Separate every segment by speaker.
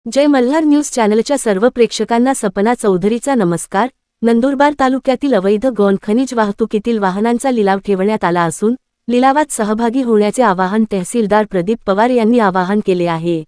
Speaker 1: जय Malhar news चॅनलच्या सर्व प्रेक्षकांना सपना चौधरीचा नमस्कार। नंदुरबार तालुक्यातील अवैध गौण खनिज वाहतुकीतील वाहनांचा लिलाव ठेवण्यात आला असून लिलावात सहभागी होण्याचे आवाहन तहसीलदार प्रदीप पवार यांनी आवाहन केले आहे।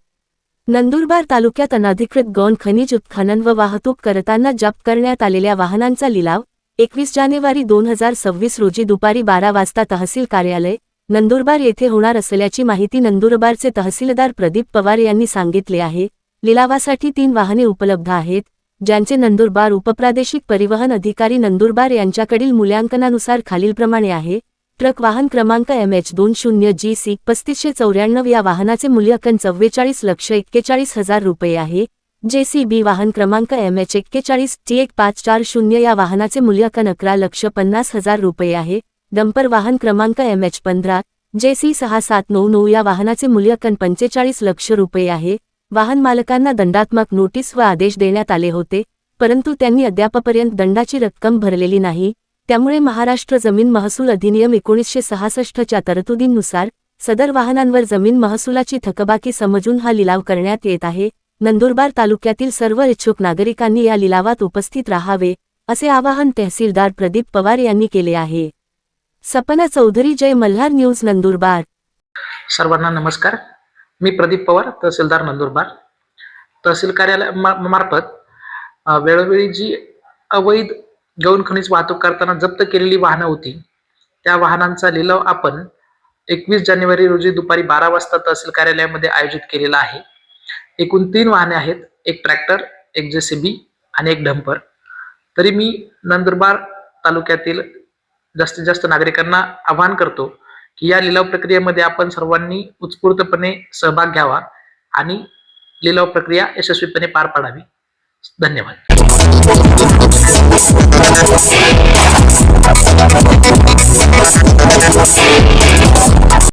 Speaker 1: नंदुरबार तालुक्यात अनधिकृत गौण खनिज उत्खनन व वाहतूक करताना जप्त करण्यात आलेल्या वाहनांचा लिलाव 21 जानेवारी 2026 रोजी दुपारी 12 वाजता तहसील कार्यालय नंदुरबार येथे होणार असल्याची माहिती नंदुरबारचे तहसीलदार प्रदीप पवार यांनी सांगितले आहे। लिलावासाठी 3 वाहने उपलब्ध आहेत, ज्यांचे नंदुरबार उपप्रादेशिक परिवहन अधिकारी नंदुरबार यांच्याकडील मूल्यांकनानुसार खालीलप्रमाणे आहे। ट्रक वाहन क्रमांक MH20GC 3594 या वाहनाचे मूल्यांकन 44,41,000 रुपये आहे। JCB वाहन क्रमांक MH41T1540 या वाहनाचे मूल्यांकन 11,50,000 रुपये आहे। डंपर वाहन क्रमांक MH15JC6799 या वाहनाचे मूल्यांकन 45 लाख रुपये आहे। वाहन मालकांना दंडात्मक नोटीस व आदेश देण्यात आले होते, परंतु त्यांनी अद्यापपर्यंत दंडाची रक्कम भरलेली नाही। त्यामुळे महाराष्ट्र जमीन महसूल अधिनियम 1966 च्या तरतुदींनुसार सदर वाहनांवर जमीन महसुलाची थकबाकी समजून हा लिलाव करण्यात येत आहे। नंदुरबार तालुक्यातील सर्व इच्छुक नागरिकांनी या लिलावात उपस्थित राहावे, असे आवाहन तहसीलदार प्रदीप पवार यांनी केले आहे। सपना चौधरी, जय मल्हार न्यूज, नंदुरबार।
Speaker 2: सर्वांना नमस्कार। मी प्रदीप पवार, तहसीलदार नंदुरबार। तहसील कार्यालयामार्फत वेळोवेळी जी अवैध गौण खनिज वाहतूक करताना जप्त केलेली वाहनं होती, त्या वाहनांचा लिलाव आपण 21 जानेवारी रोजी दुपारी 12 वाजता तहसील कार्यालयामध्ये आयोजित केलेला आहे। एकूण 3 वाहने आहेत, एक ट्रॅक्टर, एक JCB आणि एक डंपर। तरी मी नंदुरबार तालुक्यातील जास्तीत जास्त नागरिकांना आवाहन करतो की या लिलाव प्रक्रियेमध्ये आपण सर्वांनी उत्स्फूर्तपणे सहभाग घ्यावा आणि लिलाव प्रक्रिया यशस्वीपणे पार पाडावी। धन्यवाद।